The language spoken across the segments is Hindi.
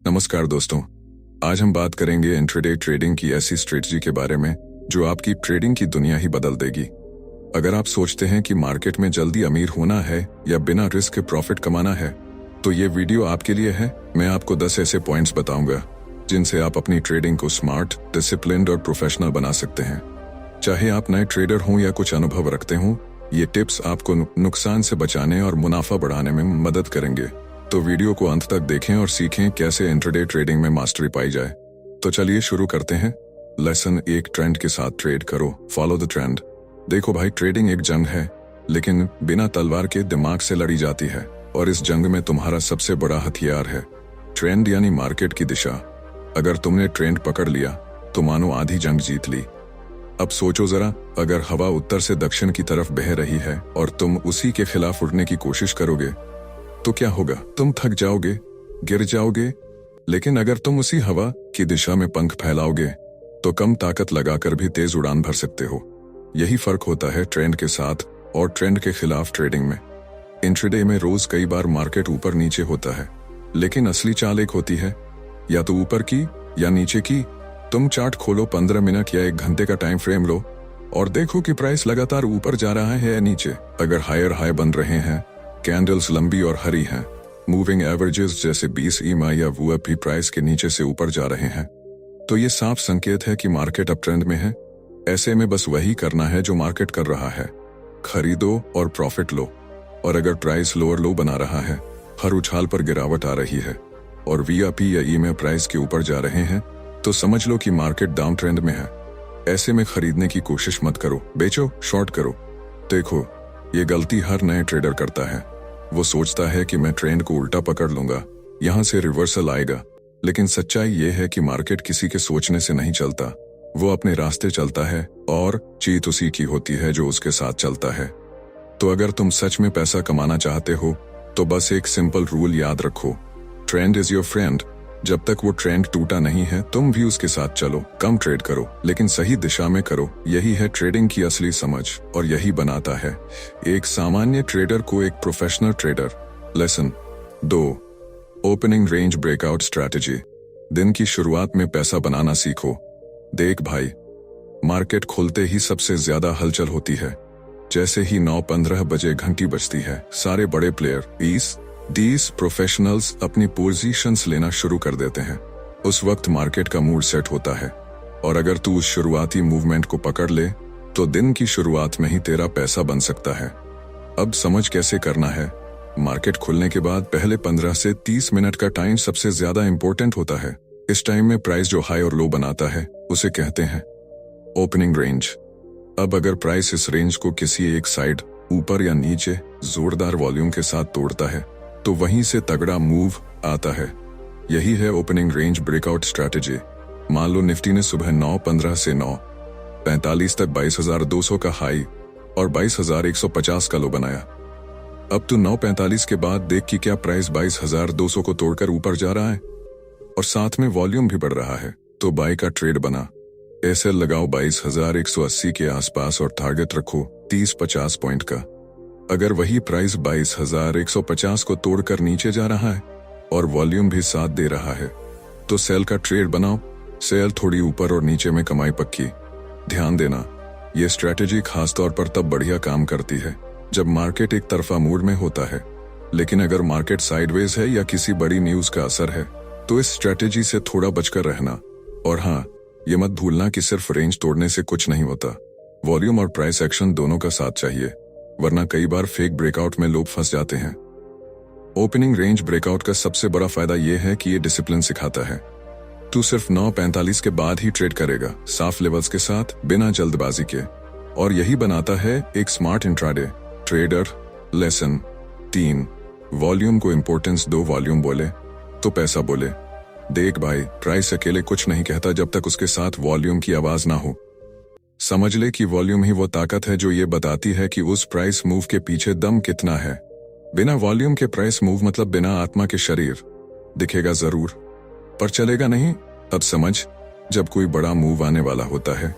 नमस्कार दोस्तों, आज हम बात करेंगे इंट्राडे ट्रेडिंग की ऐसी स्ट्रेटजी के बारे में जो आपकी ट्रेडिंग की दुनिया ही बदल देगी। अगर आप सोचते हैं कि मार्केट में जल्दी अमीर होना है या बिना रिस्क के प्रॉफिट कमाना है, तो ये वीडियो आपके लिए है। मैं आपको 10 ऐसे पॉइंट्स बताऊंगा जिनसे आप अपनी ट्रेडिंग को स्मार्ट, डिसिप्लिन्ड और प्रोफेशनल बना सकते हैं। चाहे आप नए ट्रेडर हों या कुछ अनुभव रखते हों, ये टिप्स आपको नुकसान से बचाने और मुनाफा बढ़ाने में मदद करेंगे। तो वीडियो को अंत तक देखें और सीखें कैसे इंट्राडे ट्रेडिंग में मास्टरी पाई जाए। तो चलिए शुरू करते हैं। लेसन 1, ट्रेंड के साथ ट्रेड करो, फॉलो द ट्रेंड। देखो भाई, ट्रेडिंग एक जंग है, लेकिन बिना तलवार के दिमाग से लड़ी जाती है, और इस जंग में तुम्हारा सबसे बड़ा हथियार है ट्रेंड, यानी मार्केट की दिशा। अगर तुमने ट्रेंड पकड़ लिया तो मानो आधी जंग जीत ली। अब सोचो जरा, अगर हवा उत्तर से दक्षिण की तरफ बह रही है और तुम उसी के खिलाफ उड़ने की कोशिश करोगे तो क्या होगा? तुम थक जाओगे, गिर जाओगे। लेकिन अगर तुम उसी हवा की दिशा में पंख फैलाओगे तो कम ताकत लगाकर भी तेज उड़ान भर सकते हो। यही फर्क होता है ट्रेंड के साथ और ट्रेंड के खिलाफ ट्रेडिंग में। इंट्राडे में रोज कई बार मार्केट ऊपर नीचे होता है, लेकिन असली चाल एक होती है, या तो ऊपर की या नीचे की। तुम चार्ट खोलो, 15 मिनट या 1 घंटे का टाइम फ्रेम लो और देखो कि प्राइस लगातार ऊपर जा रहा है या नीचे। अगर हायर हाई बन रहे हैं, कैंडल्स लंबी और हरी हैं, मूविंग एवरेजेस जैसे 20 EMA या VWAP प्राइस के नीचे से ऊपर जा रहे हैं, तो ये साफ संकेत है कि मार्केट अप ट्रेंड में है। ऐसे में बस वही करना है जो मार्केट कर रहा है, खरीदो और प्रॉफिट लो। और अगर प्राइस लोअर लो बना रहा है, हर उछाल पर गिरावट आ रही है और VWAP या EMA प्राइस के ऊपर जा रहे हैं, तो समझ लो कि मार्केट डाउन ट्रेंड में है। ऐसे में खरीदने की कोशिश मत करो, बेचो, शॉर्ट करो। देखो, ये गलती हर नए ट्रेडर करता है। वो सोचता है कि मैं ट्रेंड को उल्टा पकड़ लूंगा, यहां से रिवर्सल आएगा। लेकिन सच्चाई ये है कि मार्केट किसी के सोचने से नहीं चलता, वो अपने रास्ते चलता है और जीत उसी की होती है जो उसके साथ चलता है। तो अगर तुम सच में पैसा कमाना चाहते हो तो बस एक सिंपल रूल याद रखो, ट्रेंड इज योर फ्रेंड। जब तक वो ट्रेंड टूटा नहीं है, तुम भी उसके साथ चलो। कम ट्रेड करो, लेकिन सही दिशा में करो। यही है ट्रेडिंग की असली समझ, और यही बनाता है एक सामान्य ट्रेडर को एक professional trader. Lesson 2, opening range breakout strategy. दिन की शुरुआत में पैसा बनाना सीखो। देख भाई, मार्केट खुलते ही सबसे ज्यादा हलचल होती है। जैसे ही 9:15 बजे घंटी बजती है, सारे बड़े प्लेयर 20 प्रोफेशनल्स अपनी पोजीशंस लेना शुरू कर देते हैं। उस वक्त मार्केट का मूड सेट होता है, और अगर तू उस शुरुआती मूवमेंट को पकड़ ले तो दिन की शुरुआत में ही तेरा पैसा बन सकता है। अब समझ कैसे करना है। मार्केट खुलने के बाद पहले 15 से 30 मिनट का टाइम सबसे ज्यादा इंपॉर्टेंट होता है। इस टाइम में प्राइस जो हाई और लो बनाता है उसे कहते हैं ओपनिंग रेंज। अब अगर प्राइस इस रेंज को किसी एक साइड, ऊपर या नीचे, जोरदार वॉल्यूम के साथ तोड़ता है तो वहीं से तगड़ा मूव आता है। यही है ओपनिंग रेंज ब्रेकआउट स्ट्रैटेजी। मान लो निफ्टी ने सुबह 9:15 से 9:45 तक 22,200 का हाई और 22,150 का लो बनाया। अब तू 9:45 के बाद देख कि क्या प्राइस 22,200 को तोड़कर ऊपर जा रहा है और साथ में वॉल्यूम भी बढ़ रहा है, तो बाई का ट्रेड बना। एसएल लगाओ 22,180 के आसपास और टारगेट रखो 30-50 पॉइंट का। अगर वही प्राइस 22,150 को तोड़कर नीचे जा रहा है और वॉल्यूम भी साथ दे रहा है, तो सेल का ट्रेड बनाओ। सेल थोड़ी ऊपर और नीचे में कमाई पक्की। ध्यान देना, ये स्ट्रैटेजी खासतौर पर तब बढ़िया काम करती है जब मार्केट एक तरफा मूड में होता है। लेकिन अगर मार्केट साइडवेज है या किसी बड़ी न्यूज का असर है, तो इस स्ट्रैटेजी से थोड़ा बचकर रहना। और हाँ, ये मत भूलना कि सिर्फ रेंज तोड़ने से कुछ नहीं होता, वॉल्यूम और प्राइस एक्शन दोनों का साथ चाहिए, वरना कई बार फेक ब्रेकआउट में लोग फंस जाते हैं। ओपनिंग रेंज ब्रेकआउट का सबसे बड़ा फायदा यह है कि ये डिसिप्लिन सिखाता है। तू सिर्फ 9:45 के बाद ही ट्रेड करेगा, साफ लेवल्स के साथ, बिना जल्दबाजी के, और यही बनाता है एक smart intraday trader. Lesson 3, volume को इंपॉर्टेंस दो। वॉल्यूम बोले तो पैसा बोले। देख भाई, प्राइस अकेले कुछ नहीं कहता जब तक उसके साथ वॉल्यूम की आवाज ना हो। समझ ले कि वॉल्यूम ही वो ताकत है जो ये बताती है कि उस प्राइस मूव के पीछे दम कितना है। बिना वॉल्यूम के प्राइस मूव मतलब बिना आत्मा के शरीर। दिखेगा जरूर पर चलेगा नहीं। अब समझ, जब कोई बड़ा मूव आने वाला होता है,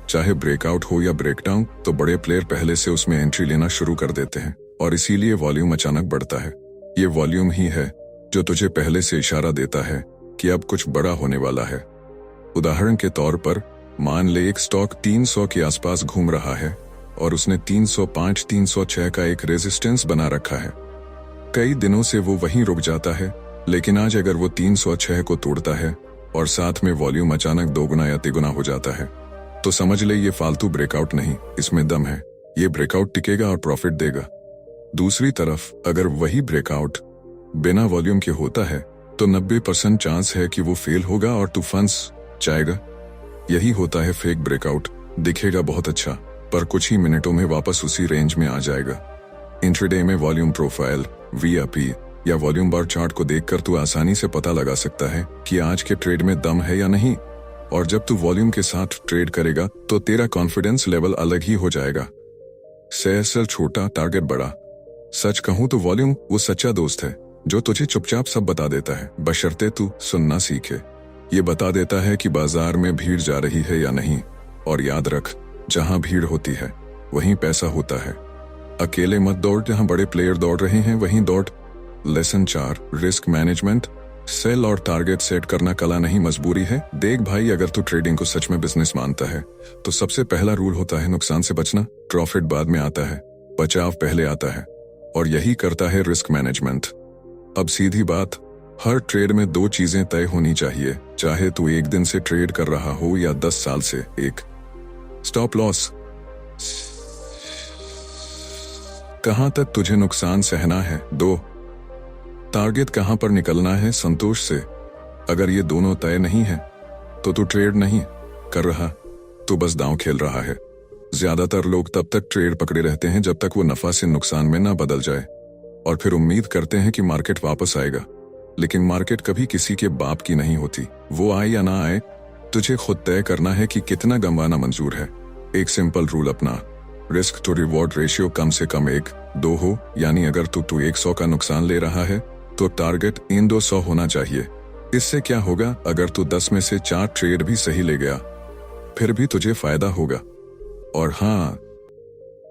चाहे ब्रेकआउट हो या ब्रेकडाउन, तो बड़े प्लेयर पहले से उसमें एंट्री लेना शुरू कर देते हैं और इसीलिए वॉल्यूम अचानक बढ़ता है। ये वॉल्यूम ही है जो तुझे पहले से इशारा देता है कि अब कुछ बड़ा होने वाला है। उदाहरण के तौर पर मान ले एक स्टॉक 300 के आसपास घूम रहा है और उसने 305-306 का एक रेजिस्टेंस बना रखा है। कई दिनों से वो वहीं रुक जाता है, लेकिन आज अगर वो 306 को तोड़ता है और साथ में वॉल्यूम अचानक दोगुना या तिगुना हो जाता है, तो समझ ले ये फालतू ब्रेकआउट नहीं, इसमें दम है। ये ब्रेकआउट टिकेगा और प्रॉफिट देगा। दूसरी तरफ अगर वही ब्रेकआउट बिना वॉल्यूम के होता है तो 90% चांस है कि वो फेल होगा और तू फंस जाएगा। यही होता है फेक ब्रेकआउट। दिखेगा बहुत अच्छा, पर कुछ ही मिनटों में वापस उसी रेंज में आ जाएगा। इंट्राडे में वॉल्यूम प्रोफाइल, वीआईपी या वॉल्यूम बार चार्ट को देखकर तू आसानी से पता लगा सकता है कि आज के ट्रेड में दम है या नहीं। और जब तू वॉल्यूम के साथ ट्रेड करेगा तो तेरा कॉन्फिडेंस लेवल अलग ही हो जाएगा। सेल छोटा, टारगेट बड़ा। सच कहूं तो वॉल्यूम वो सच्चा दोस्त है जो तुझे चुपचाप सब बता देता है, बशर्ते तू सुनना सीखे। ये बता देता है कि बाजार में भीड़ जा रही है या नहीं। और याद रख, जहां भीड़ होती है वहीं पैसा होता है। अकेले मत दौड़, जहां बड़े प्लेयर दौड़ रहे हैं वहीं दौड़। Lesson 4, risk management. सेल और टारगेट सेट करना कला नहीं, मजबूरी है। देख भाई, अगर तू ट्रेडिंग को सच में बिजनेस मानता है तो सबसे पहला रूल होता है नुकसान से बचना। प्रॉफिट बाद में आता है, बचाव पहले आता है, और यही करता है रिस्क मैनेजमेंट। अब सीधी बात, हर ट्रेड में 2 चीजें तय होनी चाहिए, चाहे तू 1 दिन से ट्रेड कर रहा हो या 10 साल से। 1, स्टॉप लॉस। कहां तक तुझे नुकसान सहना है। 2, टारगेट कहां पर निकलना है संतोष से। अगर ये दोनों तय नहीं है तो तू ट्रेड नहीं कर रहा, तू बस दांव खेल रहा है। ज्यादातर लोग तब तक ट्रेड पकड़े रहते हैं जब तक वो नफा से नुकसान में ना बदल जाए, और फिर उम्मीद करते हैं कि मार्केट वापस आएगा। लेकिन मार्केट कभी किसी के बाप की नहीं होती। वो आए या ना आए, तुझे खुद तय करना है कि कितना गंवाना मंजूर है। एक सिंपल रूल अपना, रिस्क टू रिवॉर्ड रेशियो कम से कम 1:2 हो। यानी अगर तू 100 का नुकसान ले रहा है तो टारगेट 200 होना चाहिए। इससे क्या होगा, अगर तू 10 में से 4 ट्रेड भी सही ले गया फिर भी तुझे फायदा होगा। और हाँ,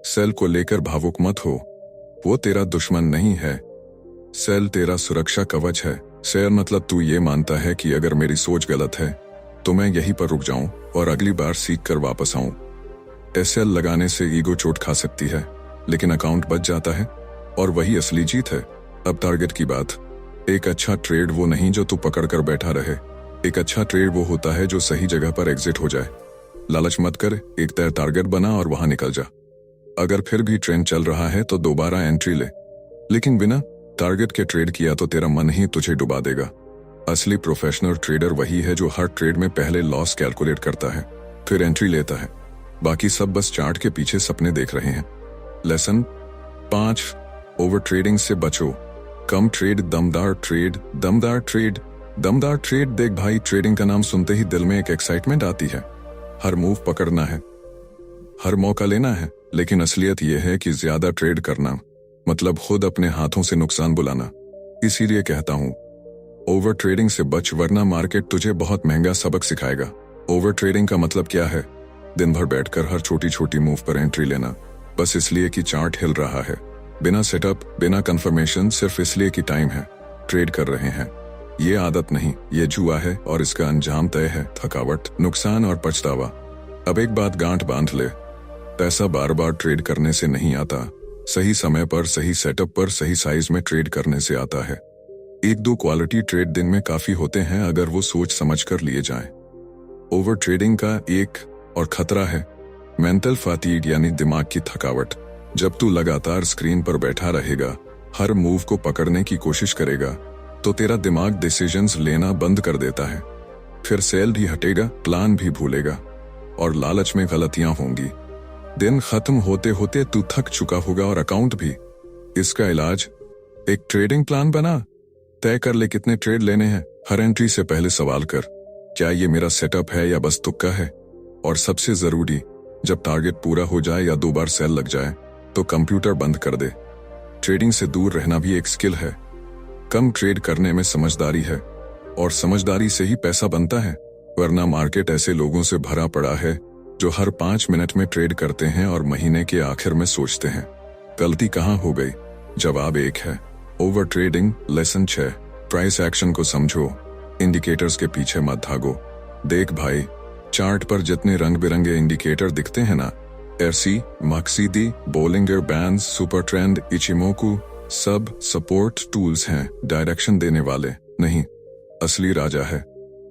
सेल को लेकर भावुक मत हो, वो तेरा दुश्मन नहीं है। सेल तेरा सुरक्षा कवच है। शेयर मतलब तू ये मानता है कि अगर मेरी सोच गलत है तो मैं यहीं पर रुक जाऊं और अगली बार सीख कर वापस आऊं। एसएल लगाने से ईगो चोट खा सकती है, लेकिन अकाउंट बच जाता है, और वही असली जीत है। अब टारगेट की बात। एक अच्छा ट्रेड वो नहीं जो तू पकड़ कर बैठा रहे। एक अच्छा ट्रेड वो होता है जो सही जगह पर एग्जिट हो जाए। लालच मत कर, एक तय टारगेट बना और वहां निकल जा। अगर फिर भी ट्रेंड चल रहा है तो दोबारा एंट्री ले, लेकिन बिना टारगेट के ट्रेड किया तो तेरा मन ही तुझे डुबा देगा। असली प्रोफेशनल ट्रेडर वही है जो हर ट्रेड में पहले लॉस कैलकुलेट करता है, फिर एंट्री लेता है। बाकी सब बस चार्ट के पीछे सपने देख रहे हैं। लेसन 5, ओवर ट्रेडिंग से बचो। कम ट्रेड, दमदार ट्रेड। दमदार ट्रेड, दमदार ट्रेड। देख भाई, ट्रेडिंग का नाम सुनते ही दिल में एक एक्साइटमेंट आती है। हर मूव पकड़ना है, हर मौका लेना है, लेकिन असलियत यह है कि ज्यादा ट्रेड करना मतलब खुद अपने हाथों से नुकसान बुलाना। इसीलिए कहता हूं, ओवर ट्रेडिंग से बच, वरना मार्केट तुझे बहुत महंगा सबक सिखाएगा। ओवर ट्रेडिंग का मतलब क्या है? दिन भर बैठकर हर छोटी छोटी मूव पर एंट्री लेना, बस इसलिए कि चार्ट हिल रहा है, बिना सेटअप, बिना कंफर्मेशन, सिर्फ इसलिए कि टाइम है, ट्रेड कर रहे हैं। ये आदत नहीं, ये जुआ है, और इसका अंजाम तय है, थकावट, नुकसान और पछतावा। अब एक बात गांठ बांध ले, पैसा बार बार ट्रेड करने से नहीं आता, सही समय पर, सही सेटअप पर, सही साइज में ट्रेड करने से आता है। 1-2 क्वालिटी ट्रेड दिन में काफी होते हैं अगर वो सोच समझ कर लिए जाएं। ओवर ट्रेडिंग का एक और खतरा है मेंटल फटीग, यानी दिमाग की थकावट। जब तू लगातार स्क्रीन पर बैठा रहेगा, हर मूव को पकड़ने की कोशिश करेगा, तो तेरा दिमाग डिसीजंस लेना बंद कर देता है। फिर सेल भी हटेगा, प्लान भी भूलेगा, और लालच में गलतियां होंगी। दिन खत्म होते होते तू थक चुका होगा और अकाउंट भी। इसका इलाज, एक ट्रेडिंग प्लान बना, तय कर ले कितने ट्रेड लेने हैं। हर एंट्री से पहले सवाल कर, क्या ये मेरा सेटअप है या बस तुक्का है? और सबसे जरूरी, जब टारगेट पूरा हो जाए या 2 बार सेल लग जाए तो कंप्यूटर बंद कर दे। ट्रेडिंग से दूर रहना भी एक स्किल है। कम ट्रेड करने में समझदारी है, और समझदारी से ही पैसा बनता है। वरना मार्केट ऐसे लोगों से भरा पड़ा है जो हर 5 मिनट में ट्रेड करते हैं और महीने के आखिर में सोचते हैं, गलती कहां हो गई? जवाब एक है, over trading. Lesson 6, price action को समझो। इंडिकेटर्स के पीछे मत भागो। देख भाई, चार्ट पर जितने रंग बिरंगे इंडिकेटर दिखते हैं ना, एरसी, MACD, Bollinger bands, super trend, Ichimoku, सब सपोर्ट टूल्स हैं, डायरेक्शन देने वाले नहीं। असली राजा है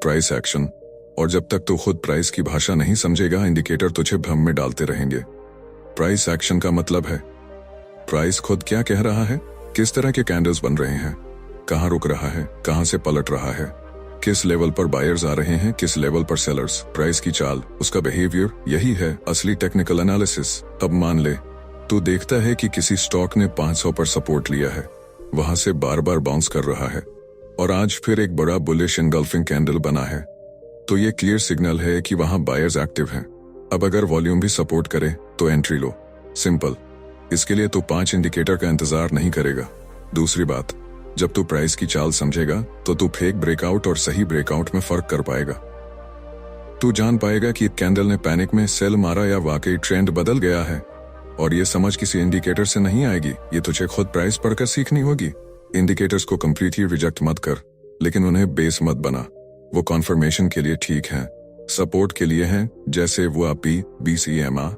प्राइस एक्शन। और जब तक तू खुद प्राइस की भाषा नहीं समझेगा, इंडिकेटर तुझे भ्रम में डालते रहेंगे। प्राइस एक्शन का मतलब है प्राइस खुद क्या कह रहा है, किस तरह के कैंडल्स बन रहे हैं, कहां रुक रहा है, कहां से पलट रहा है, किस लेवल पर बायर्स आ रहे हैं, किस लेवल पर सेलर्स। प्राइस की चाल, उसका बिहेवियर, यही है असली टेक्निकल एनालिसिस। अब मान ले तू देखता है कि किसी स्टॉक ने 500 पर सपोर्ट लिया है, वहां से बार बार बाउंस कर रहा है और आज फिर एक बड़ा बुलिश एंगल्फिंग कैंडल बना है, तो ये क्लियर सिग्नल है कि वहां बायर्स एक्टिव हैं। अब अगर वॉल्यूम भी सपोर्ट करे तो एंट्री लो, सिंपल। इसके लिए तू 5 इंडिकेटर का इंतजार नहीं करेगा। दूसरी बात, जब तू प्राइस की चाल समझेगा तो तू फेक ब्रेकआउट और सही ब्रेकआउट में फर्क कर पाएगा। तू जान पाएगा कि कैंडल ने पैनिक में सेल मारा या वाकई ट्रेंड बदल गया है। और ये समझ किसी इंडिकेटर से नहीं आएगी, ये तुझे खुद प्राइस पढ़कर सीखनी होगी। इंडिकेटर्स को कंप्लीटली रिजेक्ट मत कर, लेकिन उन्हें बेस मत बना। वो कॉन्फर्मेशन के लिए ठीक है, सपोर्ट के लिए हैं, जैसे वो आपी, BCMA,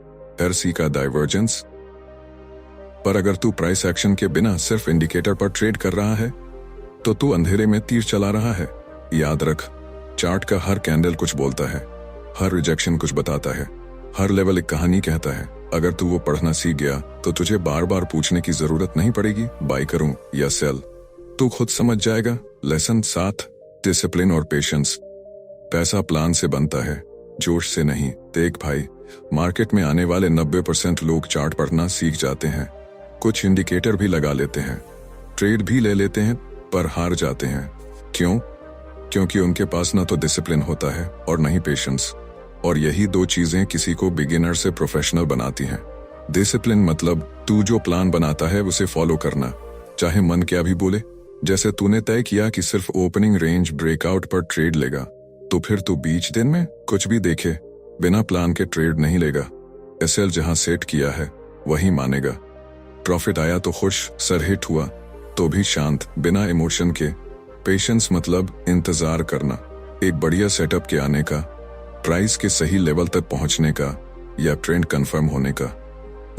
RC का डाइवर्जेंस। पर अगर तू प्राइस एक्शन के बिना सिर्फ इंडिकेटर पर ट्रेड कर रहा है तो तू अंधेरे में तीर चला रहा है। याद रख, चार्ट का हर कैंडल कुछ बोलता है, हर रिजेक्शन कुछ बताता है, हर लेवल एक कहानी कहता है। अगर तू वो पढ़ना सीख गया तो तुझे बार बार पूछने की जरूरत नहीं पड़ेगी, बाय करूं या सेल। तू खुद समझ जाएगा। लेसन 7, डिसिप्लिन और पेशेंस। पैसा प्लान से बनता है, जोश से नहीं। देख भाई, मार्केट में आने वाले 90% लोग चार्ट पढ़ना सीख जाते हैं, कुछ इंडिकेटर भी लगा लेते हैं, ट्रेड भी ले लेते हैं, पर हार जाते हैं। क्यों? क्योंकि उनके पास ना तो डिसिप्लिन होता है और ना ही पेशेंस। और यही 2 चीजें किसी को बिगिनर से प्रोफेशनल बनाती हैं। डिसिप्लिन मतलब तू जो प्लान बनाता है उसे फॉलो करना, चाहे मन क्या भी बोले। जैसे तूने तय किया कि सिर्फ ओपनिंग रेंज ब्रेकआउट पर ट्रेड लेगा, तो फिर तू बीच दिन में कुछ भी देखे बिना प्लान के ट्रेड नहीं लेगा। एसएल जहां सेट किया है वही मानेगा। प्रॉफिट आया तो खुश, सर हिट हुआ तो भी शांत, बिना इमोशन के। पेशेंस मतलब इंतजार करना, एक बढ़िया सेटअप के आने का, प्राइस के सही लेवल तक पहुंचने का या ट्रेंड कंफर्म होने का।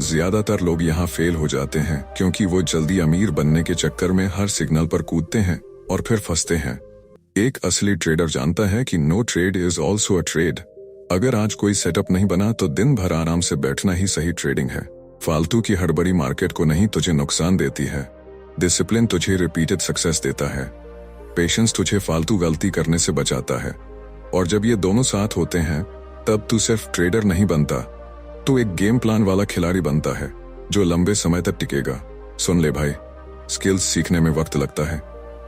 ज्यादातर लोग यहाँ फेल हो जाते हैं क्योंकि वो जल्दी अमीर बनने के चक्कर में हर सिग्नल पर कूदते हैं और फिर फंसते हैं। एक असली ट्रेडर जानता है कि no trade is also a trade. अगर आज कोई सेटअप नहीं बना तो दिन भर आराम से बैठना ही सही ट्रेडिंग है। फालतू की हड़बड़ी मार्केट को नहीं तुझे नुकसान देती है। डिसिप्लिन तुझे रिपीटेड सक्सेस देता है। पेशेंस तुझे फालतू गलती करने से बचाता है। और जब ये दोनों साथ होते हैं तब तू सिर्फ ट्रेडर नहीं बनता, तू एक गेम प्लान वाला खिलाड़ी बनता है जो लंबे समय तक टिकेगा। सुन ले भाई, स्किल्स सीखने में वक्त लगता है,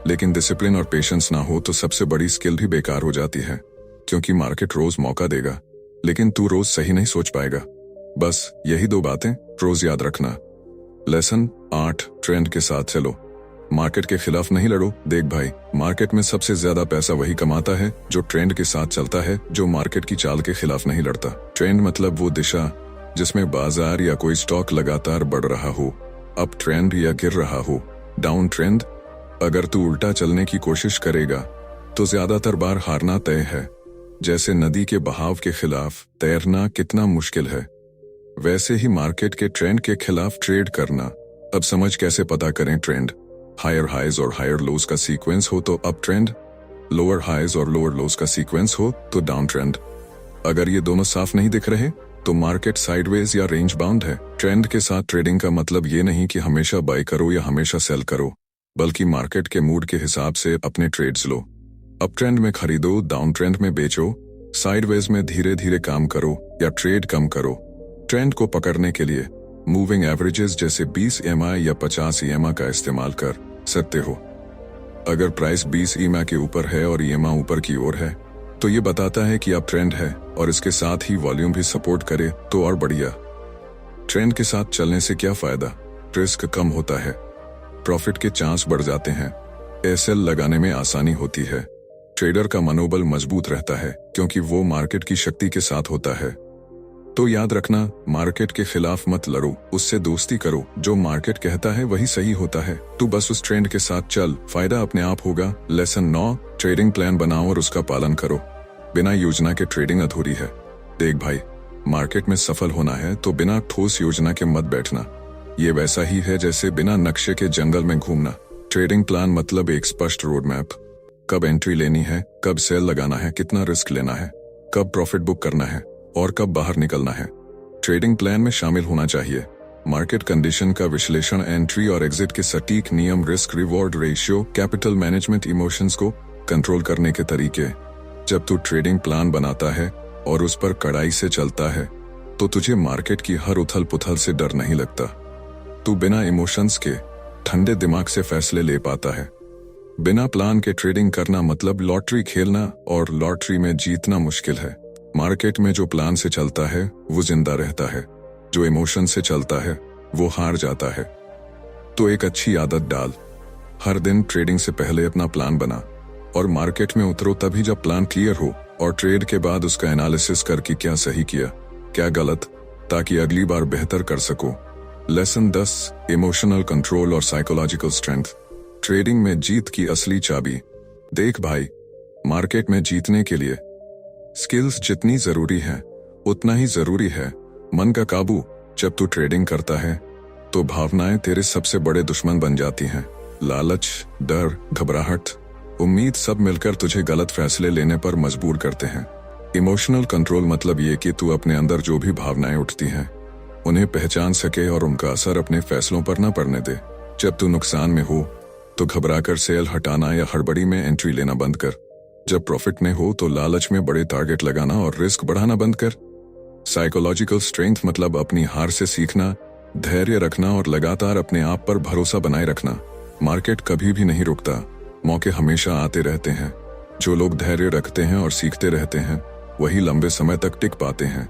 लेकिन डिसिप्लिन और पेशेंस ना हो तो सबसे बड़ी स्किल भी बेकार हो जाती है। क्योंकि मार्केट रोज मौका देगा, लेकिन तू रोज सही नहीं सोच पाएगा। बस यही 2 बातें रोज याद रखना। लेसन 8, ट्रेंड के साथ चलो, मार्केट के खिलाफ नहीं लड़ो। देख भाई, मार्केट में सबसे ज्यादा पैसा वही कमाता है जो ट्रेंड के साथ चलता है, जो मार्केट की चाल के खिलाफ नहीं लड़ता। ट्रेंड मतलब वो दिशा जिसमें बाजार या कोई स्टॉक लगातार बढ़ रहा हो, अप ट्रेंड या गिर रहा हो, डाउन ट्रेंड। अगर तू उल्टा चलने की कोशिश करेगा तो ज्यादातर बार हारना तय है। जैसे नदी के बहाव के खिलाफ तैरना कितना मुश्किल है, वैसे ही मार्केट के ट्रेंड के खिलाफ ट्रेड करना। अब समझ कैसे पता करें ट्रेंड। हायर हाइज और हायर लोज का सीक्वेंस हो तो अप ट्रेंड, लोअर हाइज और लोअर लोज का सीक्वेंस हो तो डाउन ट्रेंड। अगर ये दोनों साफ नहीं दिख रहे तो मार्केट साइडवेज या रेंज बाउंड है। ट्रेंड के साथ ट्रेडिंग का मतलब ये नहीं कि हमेशा बाय करो या हमेशा सेल करो, बल्कि मार्केट के मूड के हिसाब से अपने ट्रेड्स लो। अप ट्रेंड में खरीदो, डाउन ट्रेंड में बेचो, साइडवेज में धीरे धीरे काम करो या ट्रेड कम करो। ट्रेंड को पकड़ने के लिए मूविंग एवरेजेस जैसे 20 EMA या 50 EMA का इस्तेमाल कर सकते हो। अगर प्राइस 20 EMA के ऊपर है और EMA ऊपर की ओर है तो ये बताता है कि अब ट्रेंड है, और इसके साथ ही वॉल्यूम भी सपोर्ट करे तो और बढ़िया। ट्रेंड के साथ चलने से क्या फायदा? रिस्क कम होता है, प्रॉफिट के चांस बढ़ जाते हैं, एसएल लगाने में आसानी होती है, ट्रेडर का मनोबल मजबूत रहता है क्योंकि वो मार्केट की शक्ति के साथ होता है। तो याद रखना, मार्केट के खिलाफ मत लड़ो, उससे दोस्ती करो। जो मार्केट कहता है वही सही होता है। तू बस उस ट्रेंड के साथ चल, फायदा अपने आप होगा। लेसन 9, ट्रेडिंग प्लान बनाओ और उसका पालन करो। बिना योजना के ट्रेडिंग अधूरी है। देख भाई, मार्केट में सफल होना है तो बिना ठोस योजना के मत बैठना। ये वैसा ही है जैसे बिना नक्शे के जंगल में घूमना। ट्रेडिंग प्लान मतलब एक स्पष्ट रोड मैप। कब एंट्री लेनी है, कब सेल लगाना है, कितना रिस्क लेना है, कब प्रॉफिट बुक करना है और कब बाहर निकलना है। ट्रेडिंग प्लान में शामिल होना चाहिए मार्केट कंडीशन का विश्लेषण, एंट्री और एग्जिट के सटीक नियम, risk reward ratio, capital management, emotions को कंट्रोल करने के तरीके। जब तू ट्रेडिंग प्लान बनाता है और उस पर कड़ाई से चलता है तो तुझे मार्केट की हर उथल पुथल से डर नहीं लगता। तू बिना इमोशंस के ठंडे दिमाग से फैसले ले पाता है। बिना प्लान के ट्रेडिंग करना मतलब लॉटरी खेलना, और लॉटरी में जीतना मुश्किल है। मार्केट में जो प्लान से चलता है वो जिंदा रहता है, जो इमोशन से चलता है वो हार जाता है। तो एक अच्छी आदत डाल, हर दिन ट्रेडिंग से पहले अपना प्लान बना और मार्केट में उतरो तभी जब प्लान क्लियर हो, और ट्रेड के बाद उसका एनालिसिस करके क्या सही किया, क्या गलत, ताकि अगली बार बेहतर कर सको। लेसन 10, इमोशनल कंट्रोल और साइकोलॉजिकल स्ट्रेंथ। ट्रेडिंग में जीत की असली चाबी। देख भाई, मार्केट में जीतने के लिए स्किल्स जितनी जरूरी है उतना ही जरूरी है मन का काबू। जब तू ट्रेडिंग करता है तो भावनाएं तेरे सबसे बड़े दुश्मन बन जाती हैं। लालच, डर, घबराहट, उम्मीद सब मिलकर तुझे गलत फैसले लेने पर मजबूर करते हैं। इमोशनल कंट्रोल मतलब ये कि तू अपने अंदर जो भी भावनाएं उठती हैं उन्हें पहचान सके और उनका असर अपने फैसलों पर न पड़ने दे। जब तू नुकसान में हो तो घबराकर सेल हटाना या हड़बड़ी में एंट्री लेना बंद कर। जब प्रॉफिट में हो तो लालच में बड़े टारगेट लगाना और रिस्क बढ़ाना बंद कर। साइकोलॉजिकल स्ट्रेंथ मतलब अपनी हार से सीखना, धैर्य रखना और लगातार अपने आप पर भरोसा बनाए रखना। मार्केट कभी भी नहीं रुकता, मौके हमेशा आते रहते हैं। जो लोग धैर्य रखते हैं और सीखते रहते हैं वही लंबे समय तक टिक पाते हैं।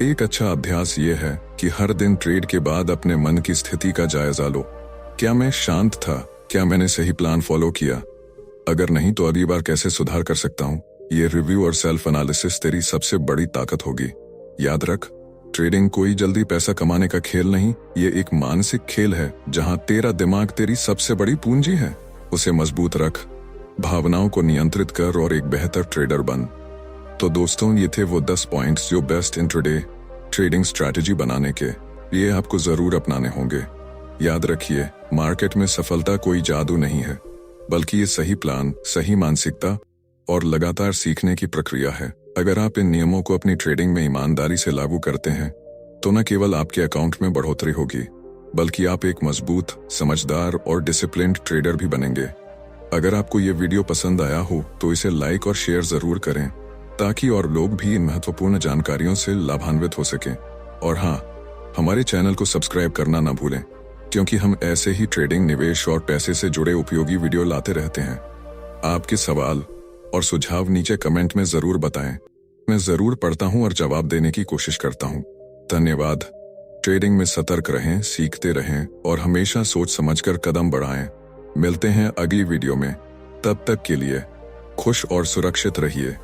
एक अच्छा अभ्यास ये है कि हर दिन ट्रेड के बाद अपने मन की स्थिति का जायजा लो। क्या मैं शांत था? क्या मैंने सही प्लान फॉलो किया? अगर नहीं तो अगली बार कैसे सुधार कर सकता हूँ? ये रिव्यू और सेल्फ एनालिसिस तेरी सबसे बड़ी ताकत होगी। याद रख, ट्रेडिंग कोई जल्दी पैसा कमाने का खेल नहीं, ये एक मानसिक खेल है जहाँ तेरा दिमाग तेरी सबसे बड़ी पूंजी है। उसे मजबूत रख, भावनाओं को नियंत्रित कर और एक बेहतर ट्रेडर बन। तो दोस्तों, ये थे वो 10 पॉइंट्स जो बेस्ट इंट्राडे ट्रेडिंग स्ट्रैटेजी बनाने के लिए आपको जरूर अपनाने होंगे। याद रखिए, मार्केट में सफलता कोई जादू नहीं है, बल्कि ये सही प्लान, सही मानसिकता और लगातार सीखने की प्रक्रिया है। अगर आप इन नियमों को अपनी ट्रेडिंग में ईमानदारी से लागू करते हैं तो न केवल आपके अकाउंट में बढ़ोतरी होगी, बल्कि आप एक मजबूत, समझदार और डिसिप्लिन्ड ट्रेडर भी बनेंगे। अगर आपको ये वीडियो पसंद आया हो तो इसे लाइक और शेयर जरूर करें, ताकि और लोग भी इन महत्वपूर्ण जानकारियों से लाभान्वित हो सकें। और हाँ, हमारे चैनल को सब्सक्राइब करना ना भूलें, क्योंकि हम ऐसे ही ट्रेडिंग, निवेश और पैसे से जुड़े उपयोगी वीडियो लाते रहते हैं। आपके सवाल और सुझाव नीचे कमेंट में जरूर बताएं। मैं जरूर पढ़ता हूं और जवाब देने की कोशिश करता हूं। धन्यवाद। ट्रेडिंग में सतर्क रहें, सीखते रहें और हमेशा सोच समझकर कदम बढ़ाएं। मिलते हैं अगली वीडियो में। तब तक के लिए खुश और सुरक्षित रहिए।